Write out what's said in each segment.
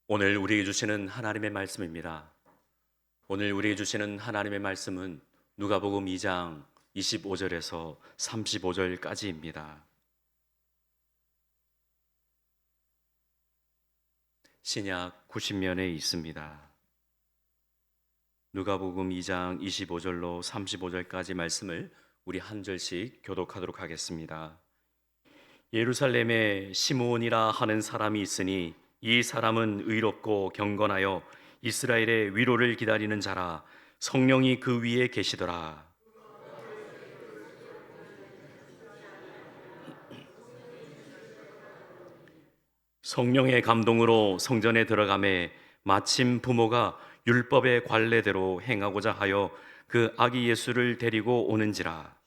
오늘 우리에게 주시는 하나님의 말씀입니다. 오늘 우리에게 주시는 하나님의 말씀은 누가복음 2장 25절에서 35절까지입니다. 신약 90면에 있습니다. 누가복음 2장 25절로 35절까지 말씀을 우리 한 절씩 교독하도록 하겠습니다. 예루살렘에 시므온이라 하는 사람이 있으니 이 사람은 의롭고 경건하여 이스라엘의 위로를 기다리는 자라. 성령이 그 위에 계시더라. 성령의 감동으로 성전에 들어가매 마침 부모가 율법의 관례대로 행하고자 하여 그 아기 예수를 데리고 오는지라.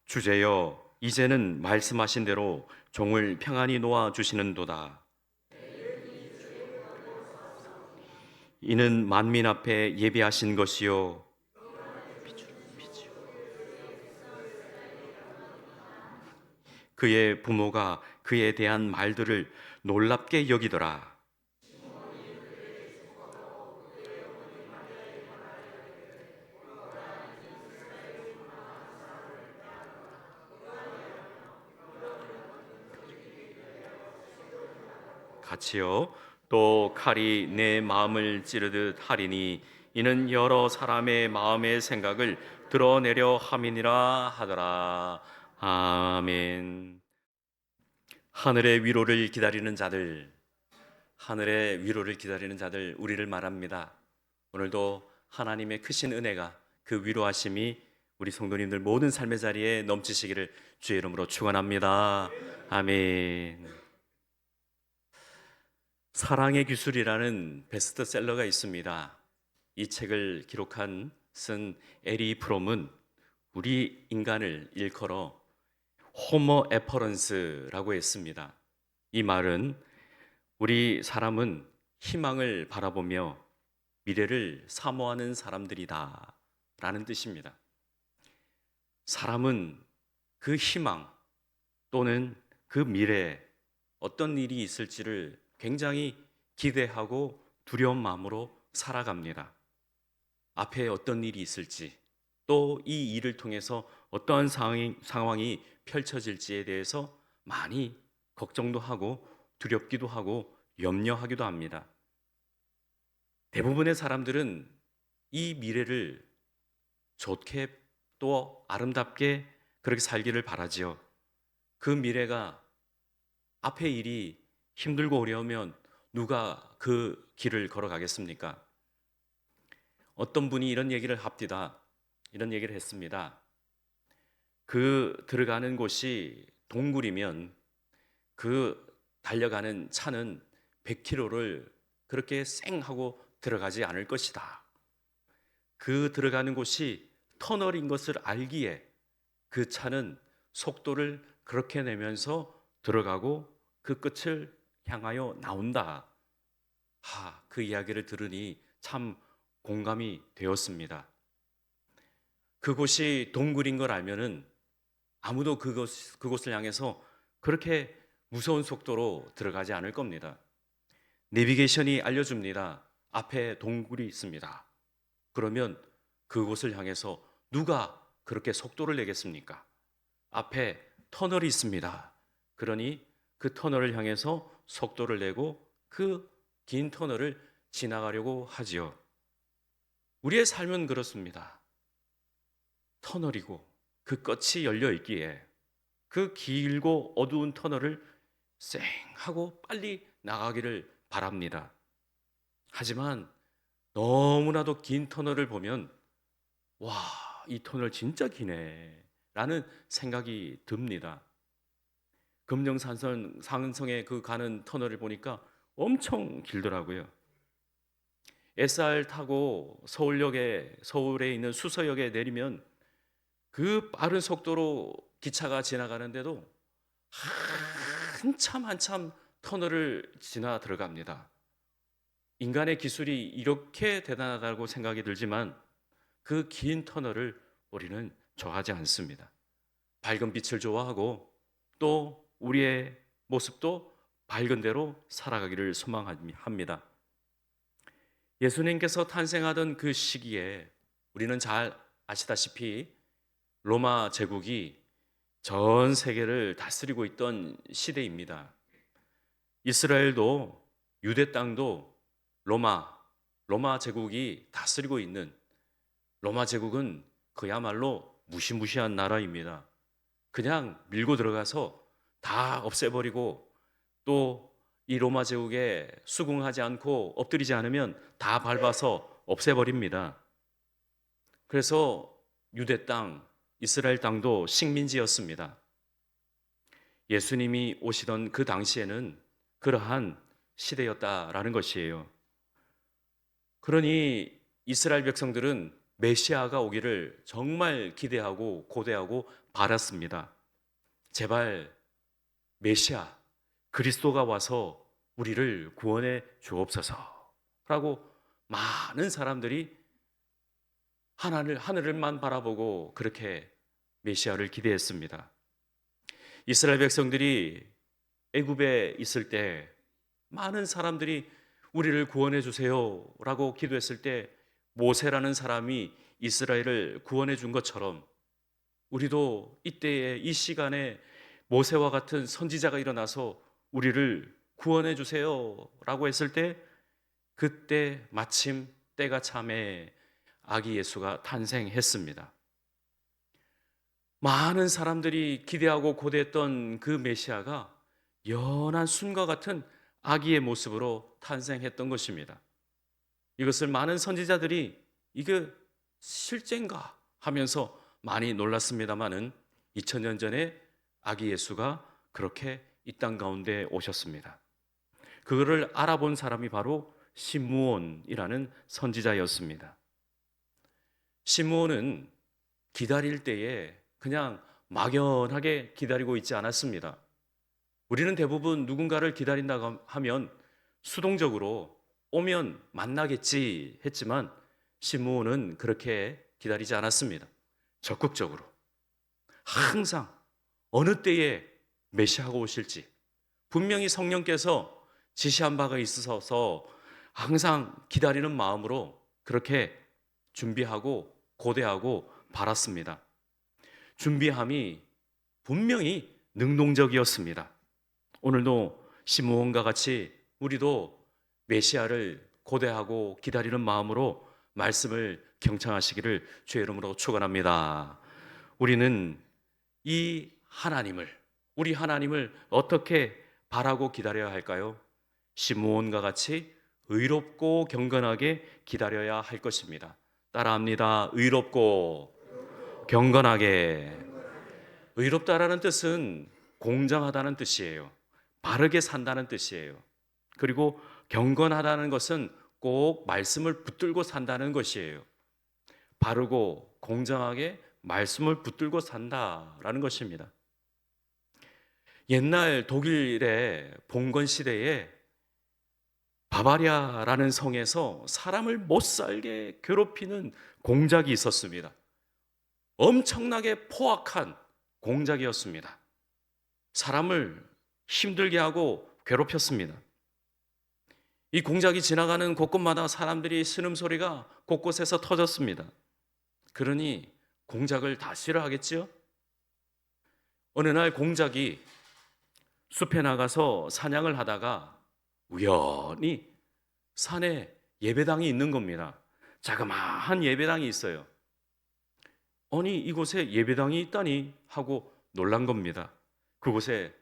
주제여, 이제는 말씀하신 대로 종을 평안히 놓아 주시는도다. 이는 만민 앞에 예비하신 것이요 그의 부모가 그에 대한 말들을 놀랍게 여기더라. 같이요. 또 칼이 내 마음을 찌르듯 하리니 이는 여러 사람의 마음의 생각을 드러내려 함이니라 하더라. 아멘. 하늘의 위로를 기다리는 자들, 하늘의 위로를 기다리는 자들, 우리를 말합니다. 오늘도 하나님의 크신 은혜가, 그 위로하심이 우리 성도님들 모든 삶의 자리에 넘치시기를 주의 이름으로 축원합니다. 아멘. 사랑의 기술이라는 베스트셀러가 있습니다. 이 책을 쓴 에리 프롬은 우리 인간을 일컬어 호모 에퍼런스라고 했습니다. 이 말은 우리 사람은 희망을 바라보며 미래를 사모하는 사람들이다 라는 뜻입니다. 사람은 그 희망 또는 그 미래에 어떤 일이 있을지를 굉장히 기대하고 두려운 마음으로 살아갑니다. 앞에 어떤 일이 있을지, 또 이 일을 통해서 어떠한 상황이 펼쳐질지에 대해서 많이 걱정도 하고 두렵기도 하고 염려하기도 합니다. 대부분의 사람들은 이 미래를 좋게 또 아름답게 그렇게 살기를 바라지요. 그 미래가 앞에 일이 힘들고 어려우면 누가 그 길을 걸어가겠습니까? 어떤 분이 이런 얘기를 합디다. 이런 얘기를 했습니다. 그 들어가는 곳이 동굴이면 그 달려가는 차는 100km를 그렇게 쌩 하고 들어가지 않을 것이다. 그 들어가는 곳이 터널인 것을 알기에 그 차는 속도를 그렇게 내면서 들어가고 그 끝을 향하여 나온다. 그 이야기를 들으니 참 공감이 되었습니다. 그곳이 동굴인 걸 알면은 아무도 그곳을 향해서 그렇게 무서운 속도로 들어가지 않을 겁니다. 내비게이션이 알려줍니다. 앞에 동굴이 있습니다. 그러면 그곳을 향해서 누가 그렇게 속도를 내겠습니까? 앞에 터널이 있습니다. 그러니 그 터널을 향해서 속도를 내고 그 긴 터널을 지나가려고 하지요. 우리의 삶은 그렇습니다. 터널이고 그 끝이 열려 있기에 그 길고 어두운 터널을 쌩 하고 빨리 나가기를 바랍니다. 하지만 너무나도 긴 터널을 보면 와, 이 터널 진짜 기네 라는 생각이 듭니다. 금정산선 상성에 그 가는 터널을 보니까 엄청 길더라고요. SR 타고 서울에 있는 수서역에 내리면 그 빠른 속도로 기차가 지나가는데도 한참 터널을 지나 들어갑니다. 인간의 기술이 이렇게 대단하다고 생각이 들지만 그 긴 터널을 우리는 좋아하지 않습니다. 밝은 빛을 좋아하고 또 우리의 모습도 밝은 대로 살아가기를 소망합니다. 예수님께서 탄생하던 그 시기에 우리는 잘 아시다시피 로마 제국이 전 세계를 다스리고 있던 시대입니다. 이스라엘도 유대 땅도 로마 제국이 다스리고 있는, 로마 제국은 그야말로 무시무시한 나라입니다. 그냥 밀고 들어가서 다 없애버리고 또 이 로마 제국에 수긍하지 않고 엎드리지 않으면 다 밟아서 없애버립니다. 그래서 유대 땅, 이스라엘 땅도 식민지였습니다. 예수님이 오시던 그 당시에는 그러한 시대였다라는 것이에요. 그러니 이스라엘 백성들은 메시아가 오기를 정말 기대하고 고대하고 바랐습니다. 제발 메시아, 그리스도가 와서 우리를 구원해 주옵소서라고 많은 사람들이 하늘을만 바라보고 그렇게 메시아를 기대했습니다. 이스라엘 백성들이 애굽에 있을 때 많은 사람들이 우리를 구원해 주세요라고 기도했을 때 모세라는 사람이 이스라엘을 구원해 준 것처럼 우리도 이때에 이 시간에 모세와 같은 선지자가 일어나서 우리를 구원해 주세요라고 했을 때 그때 마침 때가 참에 아기 예수가 탄생했습니다. 많은 사람들이 기대하고 고대했던 그 메시아가 연한 순과 같은 아기의 모습으로 탄생했던 것입니다. 이것을 많은 선지자들이 이게 실제인가 하면서 많이 놀랐습니다마는 2000년 전에 아기 예수가 그렇게 이 땅 가운데 오셨습니다. 그거를 알아본 사람이 바로 시므온이라는 선지자였습니다. 시므온은 기다릴 때에 그냥 막연하게 기다리고 있지 않았습니다. 우리는 대부분 누군가를 기다린다고 하면 수동적으로 오면 만나겠지 했지만 시므온은 그렇게 기다리지 않았습니다. 적극적으로 항상 어느 때에 메시아가 오실지 분명히 성령께서 지시한 바가 있어서 항상 기다리는 마음으로 그렇게 준비하고 고대하고 바랐습니다. 준비함이 분명히 능동적이었습니다. 오늘도 시므온과 같이 우리도 메시아를 고대하고 기다리는 마음으로 말씀을 경청하시기를 주의 이름으로 축원합니다. 우리는 우리 하나님을 어떻게 바라고 기다려야 할까요? 시므온과 같이 의롭고 경건하게 기다려야 할 것입니다. 따라합니다. 의롭고 경건하게. 의롭다라는 뜻은 공정하다는 뜻이에요. 바르게 산다는 뜻이에요. 그리고 경건하다는 것은 꼭 말씀을 붙들고 산다는 것이에요. 바르고 공정하게 말씀을 붙들고 산다라는 것입니다. 옛날 독일의 봉건 시대에 바바리아라는 성에서 사람을 못 살게 괴롭히는 공작이 있었습니다. 엄청나게 포악한 공작이었습니다. 사람을 힘들게 하고 괴롭혔습니다. 이 공작이 지나가는 곳곳마다 사람들이 신음소리가 곳곳에서 터졌습니다. 그러니 공작을 다 싫어하겠지요? 어느 날 공작이 숲에 나가서 사냥을 하다가 우연히 산에 예배당이 있는 겁니다. 자그마한 예배당이 있어요. 아니 이곳에 예배당이 있다니 하고 놀란 겁니다. 그곳에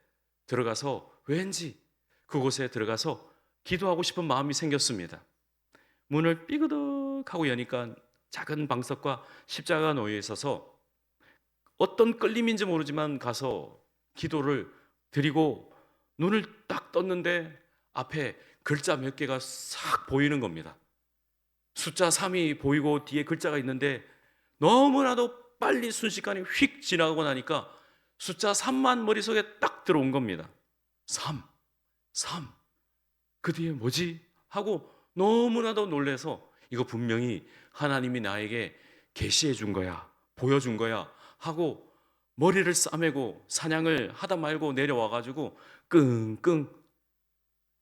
들어가서 왠지 그곳에 들어가서 기도하고 싶은 마음이 생겼습니다. 문을 삐그덕하고 여니까 작은 방석과 십자가가 놓여 있어서 어떤 끌림인지 모르지만 가서 기도를 드리고 눈을 딱 떴는데 앞에 글자 몇 개가 싹 보이는 겁니다. 숫자 3이 보이고 뒤에 글자가 있는데 너무나도 빨리 순식간에 휙 지나가고 나니까 숫자 3만 머릿속에 딱 들어온 겁니다. 3. 그 뒤에 뭐지? 하고 너무나도 놀라서 이거 분명히 하나님이 나에게 계시해 준 거야, 보여준 거야 하고 머리를 싸매고 사냥을 하다 말고 내려와 가지고 끙끙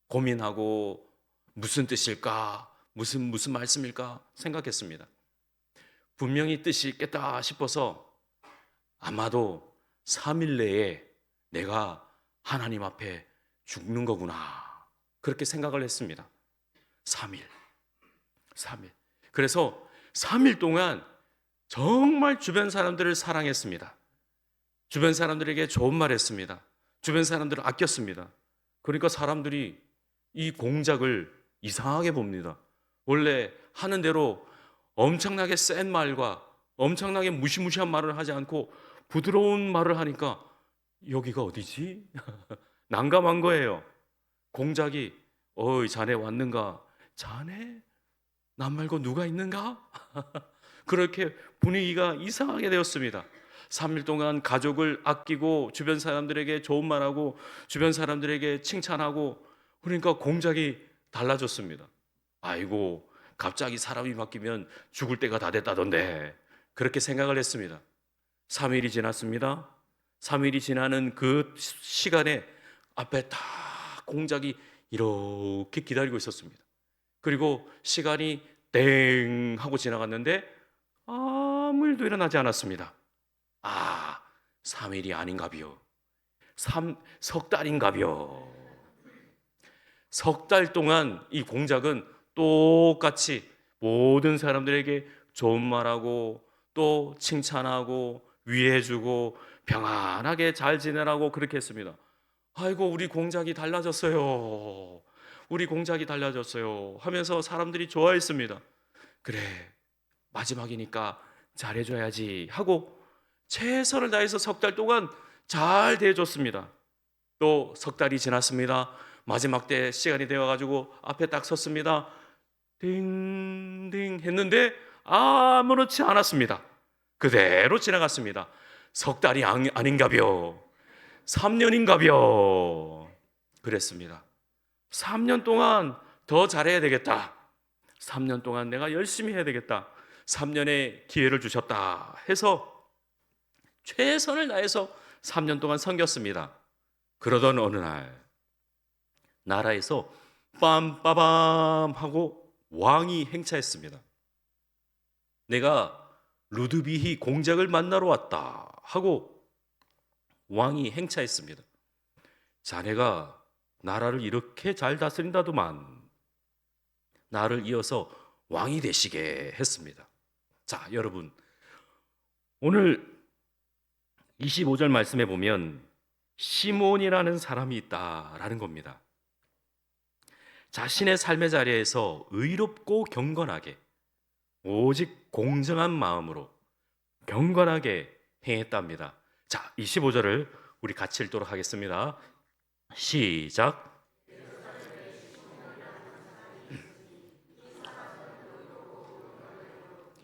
고민하고 무슨 뜻일까? 무슨 말씀일까? 생각했습니다. 분명히 뜻이 있겠다 싶어서 아마도 3일 내에 내가 하나님 앞에 죽는 거구나. 그렇게 생각을 했습니다. 3일. 3일. 그래서 3일 동안 정말 주변 사람들을 사랑했습니다. 주변 사람들에게 좋은 말 했습니다. 주변 사람들을 아꼈습니다. 그러니까 사람들이 이 공작을 이상하게 봅니다. 원래 하는 대로 엄청나게 센 말과 엄청나게 무시무시한 말을 하지 않고 부드러운 말을 하니까 여기가 어디지? 난감한 거예요. 공작이 어이 자네 왔는가? 자네? 난 말고 누가 있는가? 그렇게 분위기가 이상하게 되었습니다. 3일 동안 가족을 아끼고 주변 사람들에게 좋은 말하고 주변 사람들에게 칭찬하고 그러니까 공작이 달라졌습니다. 아이고 갑자기 사람이 바뀌면 죽을 때가 다 됐다던데 그렇게 생각을 했습니다. 3일이 지났습니다. 3일이 지나는 그 시간에 앞에 다 공작이 이렇게 기다리고 있었습니다. 그리고 시간이 땡 하고 지나갔는데 아무 일도 일어나지 않았습니다. 아, 3일이 아닌가비요. 석 달인가비요. 석 달 동안 이 공작은 똑같이 모든 사람들에게 좋은 말하고 또 칭찬하고 위해주고 평안하게 잘 지내라고 그렇게 했습니다. 아이고 우리 공작이 달라졌어요. 우리 공작이 달라졌어요 하면서 사람들이 좋아했습니다. 그래 마지막이니까 잘해줘야지 하고 최선을 다해서 석 달 동안 잘 대해줬습니다. 또 석 달이 지났습니다. 마지막 때 시간이 되어가지고 앞에 딱 섰습니다. 딩딩 했는데 아무렇지 않았습니다. 그대로 지나갔습니다. 석 달이 아닌가벼 3년인가벼 그랬습니다. 3년 동안 더 잘해야 되겠다. 3년 동안 내가 열심히 해야 되겠다. 3년의 기회를 주셨다 해서 최선을 다해서 3년 동안 섬겼습니다. 그러던 어느 날 나라에서 빰빠밤 하고 왕이 행차했습니다. 내가 루드비히 공작을 만나러 왔다 하고 왕이 행차했습니다. 자네가 나라를 이렇게 잘 다스린다더만 나를 이어서 왕이 되시게 했습니다. 자, 여러분 오늘 25절 말씀에 보면 시몬이라는 사람이 있다라는 겁니다. 자신의 삶의 자리에서 의롭고 경건하게 오직 공정한 마음으로 경건하게 행했답니다. 자, 25절을 우리 같이 읽도록 하겠습니다. 시작.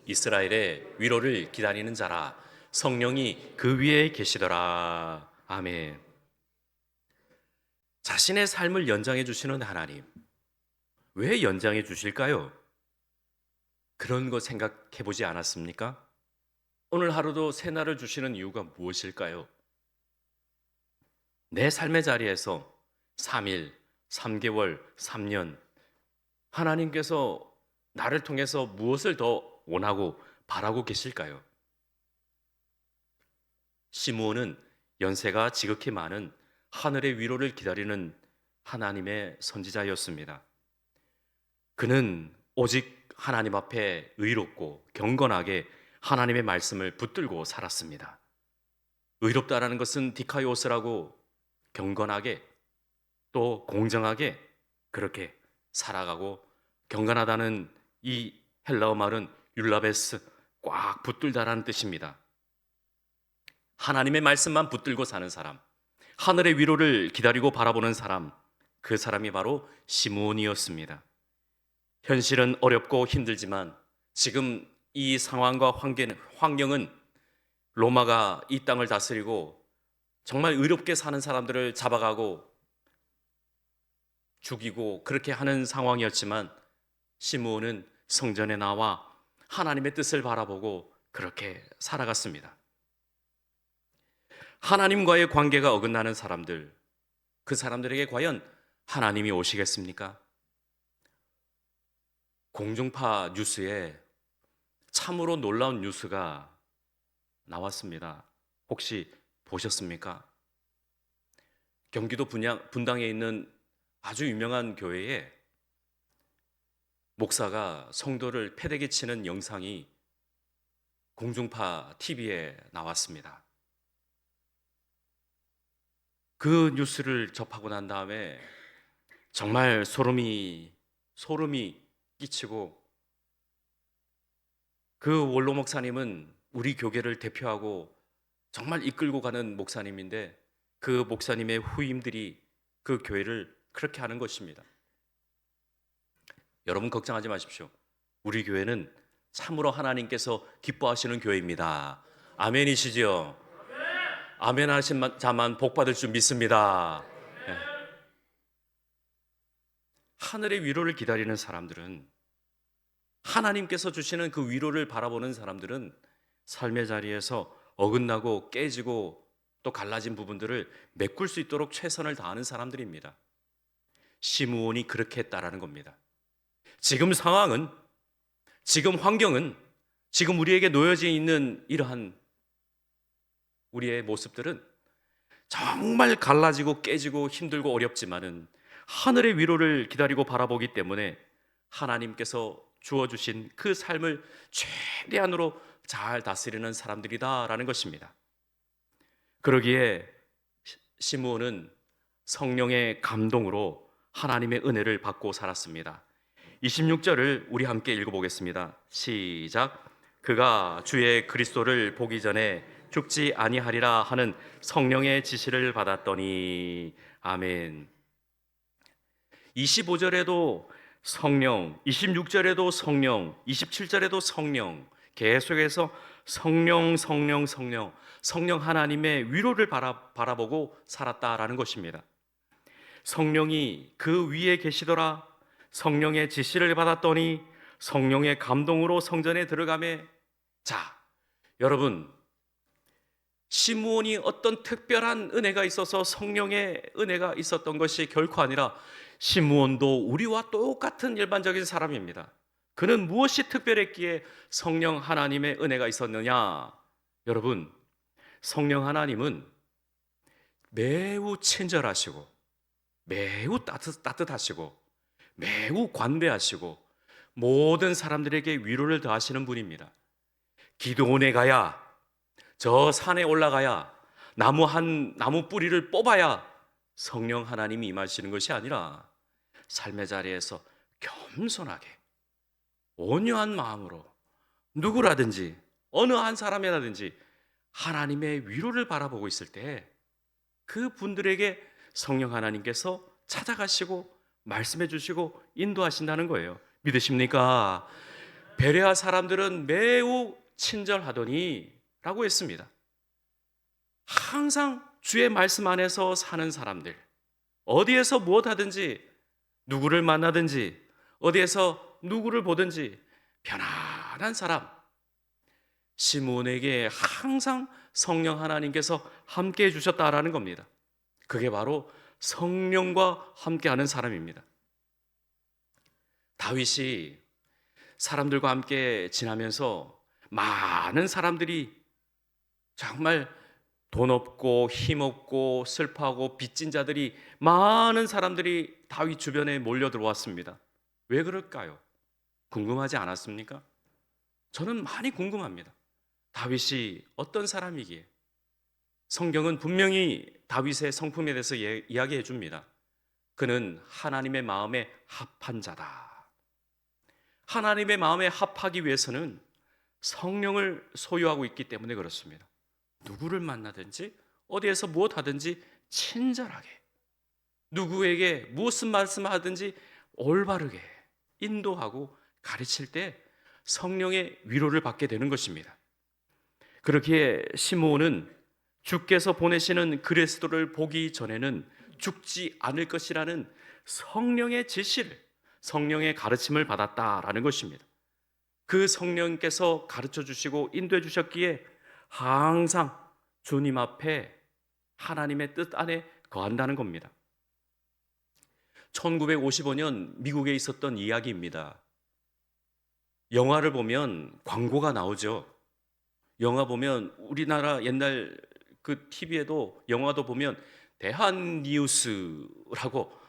이스라엘의 위로를 기다리는 자라 성령이 그 위에 계시더라. 아멘. 자신의 삶을 연장해 주시는 하나님, 왜 연장해 주실까요? 그런 거 생각해 보지 않았습니까? 오늘 하루도 새날을 주시는 이유가 무엇일까요? 내 삶의 자리에서 3일, 3개월, 3년 하나님께서 나를 통해서 무엇을 더 원하고 바라고 계실까요? 시므온은 연세가 지극히 많은 하늘의 위로를 기다리는 하나님의 선지자였습니다. 그는 오직 하나님 앞에 의롭고 경건하게 하나님의 말씀을 붙들고 살았습니다. 의롭다라는 것은 디카이오스라고 경건하게 또 공정하게 그렇게 살아가고 경건하다는 이 헬라어 말은 율라베스 꽉 붙들다라는 뜻입니다. 하나님의 말씀만 붙들고 사는 사람, 하늘의 위로를 기다리고 바라보는 사람, 그 사람이 바로 시므온이었습니다. 현실은 어렵고 힘들지만 지금 이 상황과 환경은 로마가 이 땅을 다스리고 정말 의롭게 사는 사람들을 잡아가고 죽이고 그렇게 하는 상황이었지만 시므온은 성전에 나와 하나님의 뜻을 바라보고 그렇게 살아갔습니다. 하나님과의 관계가 어긋나는 사람들, 그 사람들에게 과연 하나님이 오시겠습니까? 공중파 뉴스에 참으로 놀라운 뉴스가 나왔습니다. 혹시 보셨습니까? 경기도 분당에 있는 아주 유명한 교회에 목사가 성도를 패대기 치는 영상이 공중파 TV에 나왔습니다. 그 뉴스를 접하고 난 다음에 정말 소름이 끼치고, 그 원로 목사님은 우리 교계를 대표하고 정말 이끌고 가는 목사님인데, 그 목사님의 후임들이 그 교회를 그렇게 하는 것입니다. 여러분 걱정하지 마십시오. 우리 교회는 참으로 하나님께서 기뻐하시는 교회입니다. 아멘이시지요? 아멘 하신 자만 복 받을 줄 믿습니다. 네. 하늘의 위로를 기다리는 사람들은, 하나님께서 주시는 그 위로를 바라보는 사람들은 삶의 자리에서 어긋나고 깨지고 또 갈라진 부분들을 메꿀 수 있도록 최선을 다하는 사람들입니다. 시므온이 그렇게 했다라는 겁니다. 지금 상황은, 지금 환경은, 지금 우리에게 놓여져 있는 이러한 우리의 모습들은 정말 갈라지고 깨지고 힘들고 어렵지만은 하늘의 위로를 기다리고 바라보기 때문에 하나님께서 주어주신 그 삶을 최대한으로 잘 다스리는 사람들이다라는 것입니다. 그러기에 시므온은 성령의 감동으로 하나님의 은혜를 받고 살았습니다. 26절을 우리 함께 읽어보겠습니다. 시작. 그가 주의 그리스도를 보기 전에 죽지 아니하리라 하는 성령의 지시를 받았더니. 아멘. 25절에도 성령, 26절에도 성령, 27절에도 성령, 계속해서 성령 하나님의 위로를 바라보고 살았다라는 것입니다. 성령이 그 위에 계시더라. 성령의 지시를 받았더니 성령의 감동으로 성전에 들어가매. 자, 여러분, 시므온이 어떤 특별한 은혜가 있어서 성령의 은혜가 있었던 것이 결코 아니라, 시므온도 우리와 똑같은 일반적인 사람입니다. 그는 무엇이 특별했기에 성령 하나님의 은혜가 있었느냐? 여러분, 성령 하나님은 매우 친절하시고 매우 따뜻하시고 매우 관대하시고 모든 사람들에게 위로를 더하시는 분입니다. 기드온에 가야, 저 산에 올라가야, 나무 뿌리를 뽑아야 성령 하나님이 임하시는 것이 아니라 삶의 자리에서 겸손하게 온유한 마음으로 누구라든지 어느 한 사람이라든지 하나님의 위로를 바라보고 있을 때 그 분들에게 성령 하나님께서 찾아가시고 말씀해 주시고 인도하신다는 거예요. 믿으십니까? 베레아 사람들은 매우 친절하더니 라고 했습니다. 항상 주의 말씀 안에서 사는 사람들, 어디에서 무엇 하든지, 누구를 만나든지, 어디에서 누구를 보든지 편안한 사람, 시므온에게 항상 성령 하나님께서 함께해 주셨다라는 겁니다. 그게 바로 성령과 함께하는 사람입니다. 다윗이 사람들과 함께 지나면서 많은 사람들이, 정말 돈 없고 힘 없고 슬퍼하고 빚진 자들이, 많은 사람들이 다윗 주변에 몰려 들어왔습니다. 왜 그럴까요? 궁금하지 않았습니까? 저는 많이 궁금합니다. 다윗이 어떤 사람이기에? 성경은 분명히 다윗의 성품에 대해서 이야기해 줍니다. 그는 하나님의 마음에 합한 자다. 하나님의 마음에 합하기 위해서는 성령을 소유하고 있기 때문에 그렇습니다. 누구를 만나든지 어디에서 무엇 하든지 친절하게, 누구에게 무슨 말씀하든지 올바르게 인도하고 가르칠 때 성령의 위로를 받게 되는 것입니다. 그렇기에 시므온은 주께서 보내시는 그리스도를 보기 전에는 죽지 않을 것이라는 성령의 지시를, 성령의 가르침을 받았다라는 것입니다. 그 성령께서 가르쳐 주시고 인도해 주셨기에 항상 주님 앞에 하나님의 뜻 안에 거한다는 겁니다. 1955년 미국에 있었던 이야기입니다. 영화를 보면 광고가 나오죠. 영화 보면 우리나라 옛날 그 TV에도 영화도 보면 대한뉴스라고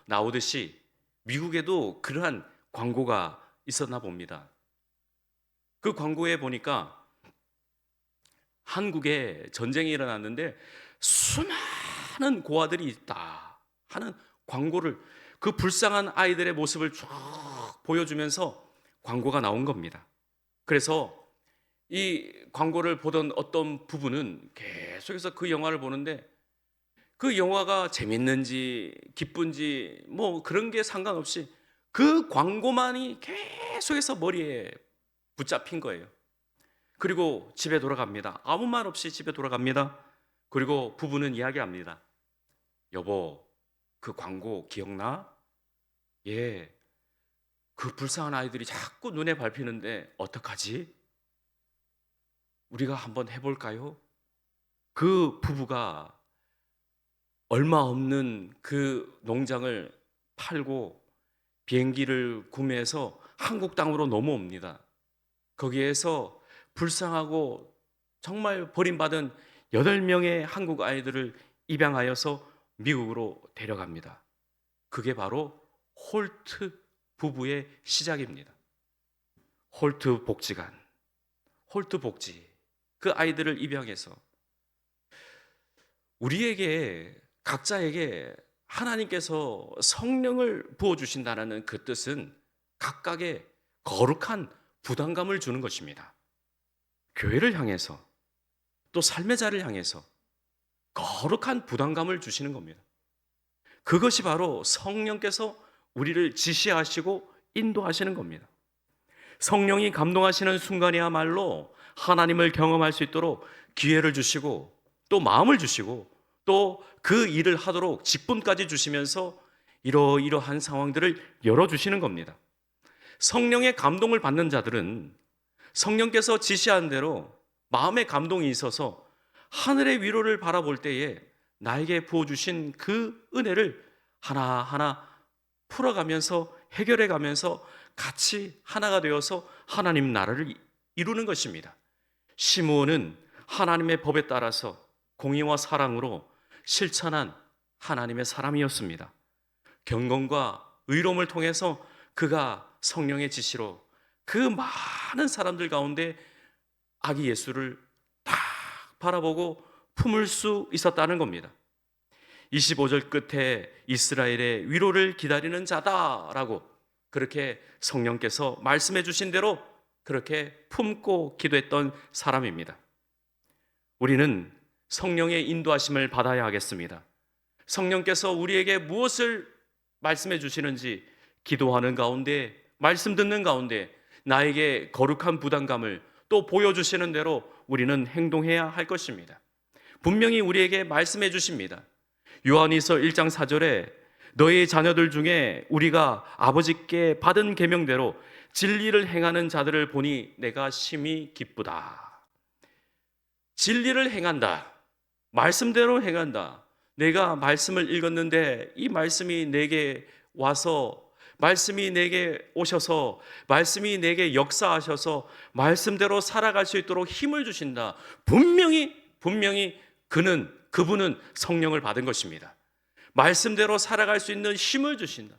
나오듯이 미국에도 그러한 광고가 있었나 봅니다. 그 광고에 보니까 한국에 전쟁이 일어났는데 수많은 고아들이 있다 하는 광고를, 그 불쌍한 아이들의 모습을 쭉 보여주면서 광고가 나온 겁니다. 그래서 이 광고를 보던 어떤 부부는 계속해서 그 영화를 보는데 그 영화가 재밌는지 기쁜지 뭐 그런 게 상관없이 그 광고만이 계속해서 머리에 붙잡힌 거예요. 그리고 집에 돌아갑니다. 아무 말 없이 집에 돌아갑니다. 그리고 부부는 이야기합니다. 여보, 그 광고 기억나? 예, 그 불쌍한 아이들이 자꾸 눈에 밟히는데 어떡하지? 우리가 한번 해볼까요? 그 부부가 얼마 없는 그 농장을 팔고 비행기를 구매해서 한국 땅으로 넘어옵니다. 거기에서 불쌍하고 정말 버림받은 8명의 한국 아이들을 입양하여서 미국으로 데려갑니다. 그게 바로 홀트 부부의 시작입니다. 홀트 복지관, 홀트 복지, 그 아이들을 입양해서 우리에게 각자에게 하나님께서 성령을 부어주신다는 그 뜻은 각각의 거룩한 부담감을 주는 것입니다. 교회를 향해서 또 삶의 자를 향해서 거룩한 부담감을 주시는 겁니다. 그것이 바로 성령께서 우리를 지시하시고 인도하시는 겁니다. 성령이 감동하시는 순간이야말로 하나님을 경험할 수 있도록 기회를 주시고 또 마음을 주시고 또 그 일을 하도록 직분까지 주시면서 이러이러한 상황들을 열어주시는 겁니다. 성령의 감동을 받는 자들은 성령께서 지시한 대로 마음의 감동이 있어서 하늘의 위로를 바라볼 때에 나에게 부어주신 그 은혜를 하나하나 풀어가면서 해결해가면서 같이 하나가 되어서 하나님 나라를 이루는 것입니다. 시므온은 하나님의 법에 따라서 공의와 사랑으로 실천한 하나님의 사람이었습니다. 경건과 의로움을 통해서 그가 성령의 지시로 그 많은 사람들 가운데 아기 예수를 딱 바라보고 품을 수 있었다는 겁니다. 25절 끝에 이스라엘의 위로를 기다리는 자다라고 그렇게 성령께서 말씀해 주신 대로 그렇게 품고 기도했던 사람입니다. 우리는 성령의 인도하심을 받아야 하겠습니다. 성령께서 우리에게 무엇을 말씀해 주시는지 기도하는 가운데, 말씀 듣는 가운데 나에게 거룩한 부담감을 또 보여주시는 대로 우리는 행동해야 할 것입니다. 분명히 우리에게 말씀해 주십니다. 요한일서 1장 4절에 너희 자녀들 중에 우리가 아버지께 받은 계명대로 진리를 행하는 자들을 보니 내가 심히 기쁘다. 진리를 행한다. 말씀대로 행한다. 내가 말씀을 읽었는데 이 말씀이 내게 와서, 말씀이 내게 오셔서, 말씀이 내게 역사하셔서 말씀대로 살아갈 수 있도록 힘을 주신다. 분명히 그분은 성령을 받은 것입니다. 말씀대로 살아갈 수 있는 힘을 주신다.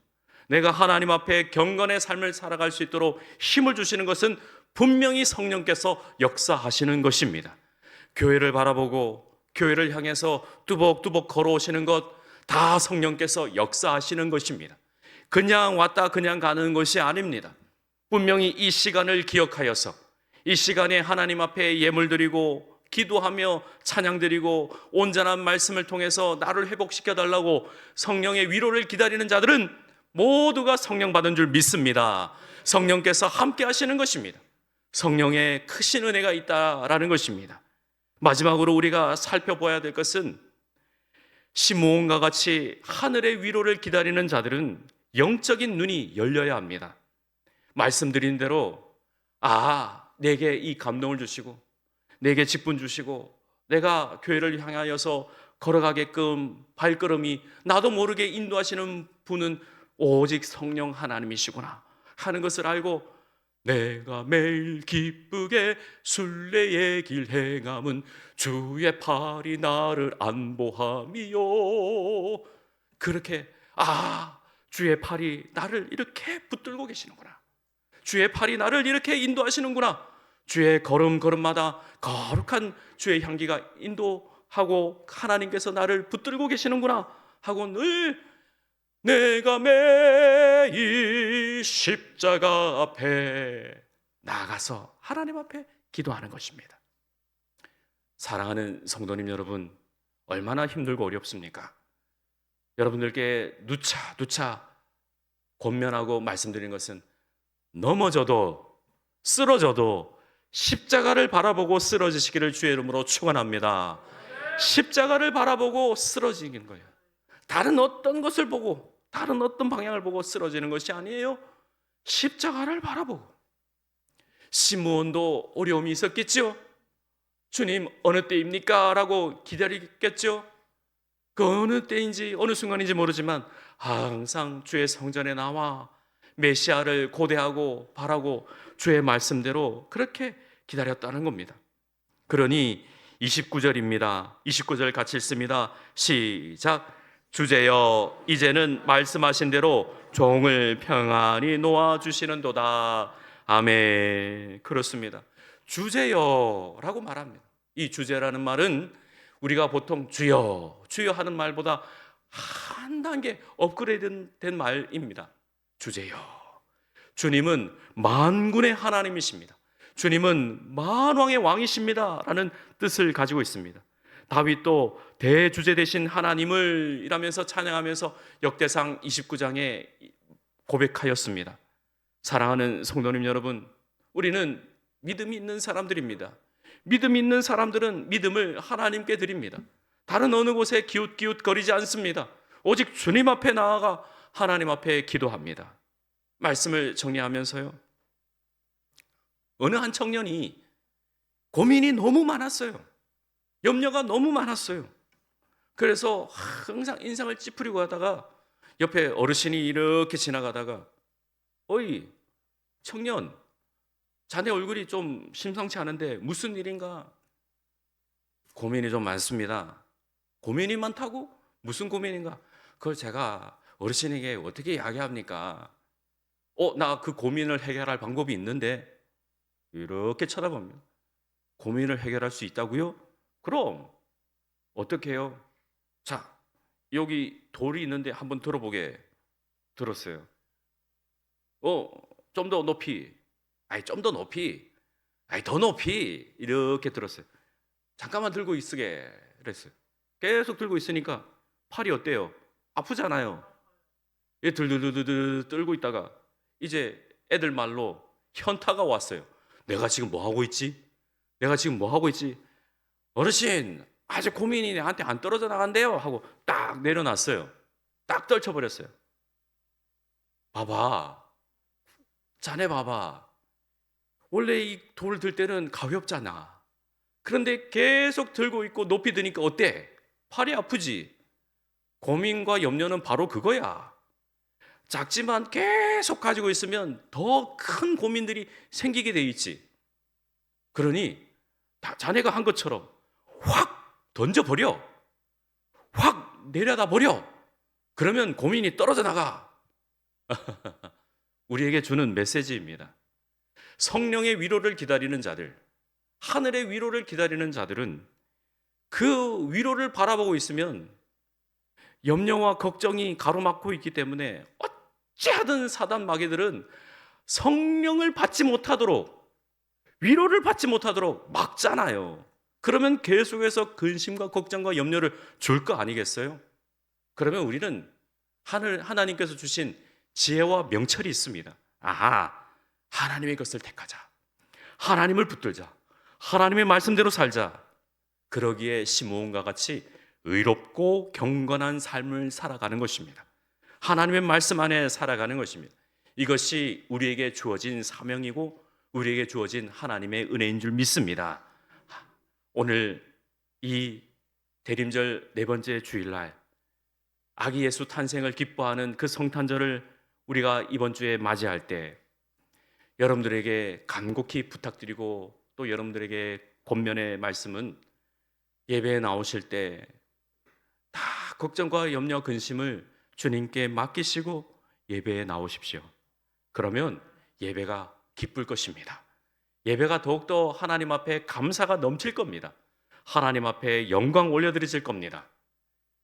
내가 하나님 앞에 경건의 삶을 살아갈 수 있도록 힘을 주시는 것은 분명히 성령께서 역사하시는 것입니다. 교회를 바라보고 교회를 향해서 뚜벅뚜벅 걸어오시는 것 다 성령께서 역사하시는 것입니다. 그냥 왔다 그냥 가는 것이 아닙니다. 분명히 이 시간을 기억하여서 이 시간에 하나님 앞에 예물 드리고 기도하며 찬양 드리고 온전한 말씀을 통해서 나를 회복시켜 달라고 성령의 위로를 기다리는 자들은 모두가 성령 받은 줄 믿습니다. 성령께서 함께 하시는 것입니다. 성령의 크신 은혜가 있다라는 것입니다. 마지막으로 우리가 살펴봐야 될 것은 시므온과 같이 하늘의 위로를 기다리는 자들은 영적인 눈이 열려야 합니다. 말씀드린 대로 내게 이 감동을 주시고 내게 직분 주시고 내가 교회를 향하여서 걸어가게끔 발걸음이 나도 모르게 인도하시는 분은 오직 성령 하나님이시구나 하는 것을 알고, 내가 매일 기쁘게 순례의 길 행함은 주의 팔이 나를 안보함이요. 그렇게 주의 팔이 나를 이렇게 붙들고 계시는구나, 주의 팔이 나를 이렇게 인도하시는구나, 주의 걸음걸음마다 거룩한 주의 향기가 인도하고 하나님께서 나를 붙들고 계시는구나 하고 늘 내가 매일 십자가 앞에 나가서 하나님 앞에 기도하는 것입니다. 사랑하는 성도님 여러분, 얼마나 힘들고 어렵습니까? 여러분들께 누차 권면하고 말씀드린 것은, 넘어져도 쓰러져도 십자가를 바라보고 쓰러지시기를 주의 이름으로 축원합니다. 십자가를 바라보고 쓰러지는 거예요. 다른 어떤 것을 보고, 다른 어떤 방향을 보고 쓰러지는 것이 아니에요. 십자가를 바라보고. 시므온도 어려움이 있었겠죠. 주님 어느 때입니까? 라고 기다리겠죠. 그 어느 때인지 어느 순간인지 모르지만 항상 주의 성전에 나와 메시아를 고대하고 바라고 주의 말씀대로 그렇게 기다렸다는 겁니다. 그러니 29절입니다. 29절 같이 읽습니다. 시작. 주제여, 이제는 말씀하신 대로 종을 평안히 놓아주시는도다. 아멘. 그렇습니다. 주제여라고 말합니다. 이 주제라는 말은 우리가 보통 주여 주여 하는 말보다 한 단계 업그레이드 된 말입니다. 주제여. 주님은 만군의 하나님이십니다. 주님은 만왕의 왕이십니다 라는 뜻을 가지고 있습니다. 다윗도 대주제 되신 하나님을 이라면서 찬양하면서 역대상 29장에 고백하였습니다. 사랑하는 성도님 여러분, 우리는 믿음이 있는 사람들입니다. 믿음이 있는 사람들은 믿음을 하나님께 드립니다. 다른 어느 곳에 기웃기웃거리지 않습니다. 오직 주님 앞에 나아가 하나님 앞에 기도합니다. 말씀을 정리하면서요, 어느 한 청년이 고민이 너무 많았어요. 염려가 너무 많았어요. 그래서 항상 인상을 찌푸리고 하다가 옆에 어르신이 이렇게 지나가다가, 어이 청년, 자네 얼굴이 좀 심상치 않은데 무슨 일인가? 고민이 좀 많습니다. 고민이 많다고? 무슨 고민인가? 그걸 제가 어르신에게 어떻게 이야기합니까? 나 그 고민을 해결할 방법이 있는데. 이렇게 쳐다봅니다. 고민을 해결할 수 있다고요? 그럼 어떻게 해요? 자, 여기 돌이 있는데 한번 들어보게. 들었어요. 좀 더 높이. 좀 더 높이. 더 높이. 이렇게 들었어요. 잠깐만 들고 있으게 그랬어요. 계속 들고 있으니까 팔이 어때요? 아프잖아요. 들들들들 떨고 있다가 이제 애들 말로 현타가 왔어요. 내가 지금 뭐 하고 있지? 내가 지금 뭐 하고 있지? 어르신, 아직 고민이 나한테 안 떨어져 나간대요 하고 딱 내려놨어요. 딱 떨쳐버렸어요. 봐봐, 자네 봐봐, 원래 이 돌 들 때는 가볍잖아. 그런데 계속 들고 있고 높이 드니까 어때? 팔이 아프지? 고민과 염려는 바로 그거야. 작지만 계속 가지고 있으면 더 큰 고민들이 생기게 돼 있지. 그러니 자네가 한 것처럼 확 던져버려. 확 내려다 버려. 그러면 고민이 떨어져 나가. 우리에게 주는 메시지입니다. 성령의 위로를 기다리는 자들, 하늘의 위로를 기다리는 자들은 그 위로를 바라보고 있으면 염려와 걱정이 가로막고 있기 때문에 어찌하든 사단 마귀들은 성령을 받지 못하도록, 위로를 받지 못하도록 막잖아요. 그러면 계속해서 근심과 걱정과 염려를 줄 거 아니겠어요? 그러면 우리는 하나님께서 주신 지혜와 명철이 있습니다. 하나님의 것을 택하자. 하나님을 붙들자. 하나님의 말씀대로 살자. 그러기에 시므온과 같이 의롭고 경건한 삶을 살아가는 것입니다. 하나님의 말씀 안에 살아가는 것입니다. 이것이 우리에게 주어진 사명이고 우리에게 주어진 하나님의 은혜인 줄 믿습니다. 오늘 이 대림절 네 번째 주일날 아기 예수 탄생을 기뻐하는 그 성탄절을 우리가 이번 주에 맞이할 때 여러분들에게 간곡히 부탁드리고 또 여러분들에게 권면의 말씀은 예배에 나오실 때 다 걱정과 염려 근심을 주님께 맡기시고 예배에 나오십시오. 그러면 예배가 기쁠 것입니다. 예배가 더욱더 하나님 앞에 감사가 넘칠 겁니다. 하나님 앞에 영광 올려드리실 겁니다.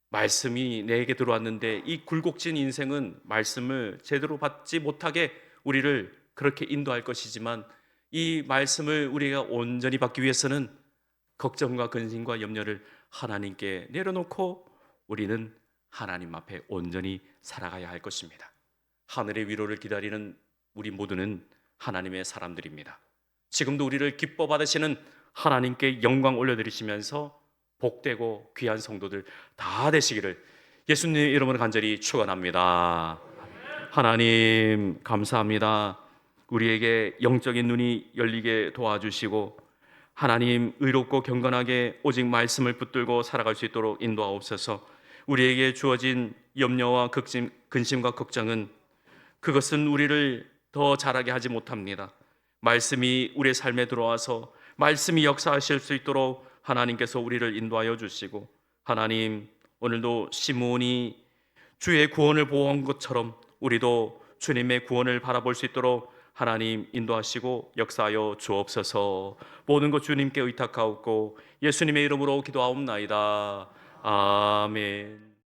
말씀이 내게 들어왔는데 이 굴곡진 인생은 말씀을 제대로 받지 못하게 우리를 그렇게 인도할 것이지만 이 말씀을 우리가 온전히 받기 위해서는 걱정과 근심과 염려를 하나님께 내려놓고 우리는 하나님 앞에 온전히 살아가야 할 것입니다. 하늘의 위로를 기다리는 우리 모두는 하나님의 사람들입니다. 지금도 우리를 기뻐 받으시는 하나님께 영광 올려드리시면서 복되고 귀한 성도들 다 되시기를 예수님의 이름으로 간절히 축원합니다. 하나님 감사합니다. 우리에게 영적인 눈이 열리게 도와주시고 하나님 의롭고 경건하게 오직 말씀을 붙들고 살아갈 수 있도록 인도하옵소서. 우리에게 주어진 염려와 근심과 걱정은 그것은 우리를 더 잘하게 하지 못합니다. 말씀이 우리의 삶에 들어와서 말씀이 역사하실 수 있도록 하나님께서 우리를 인도하여 주시고 하나님 오늘도 시므온이 주의 구원을 보호한 것처럼 우리도 주님의 구원을 바라볼 수 있도록 하나님 인도하시고 역사하여 주옵소서. 모든 것 주님께 의탁하옵고 예수님의 이름으로 기도하옵나이다. 아멘.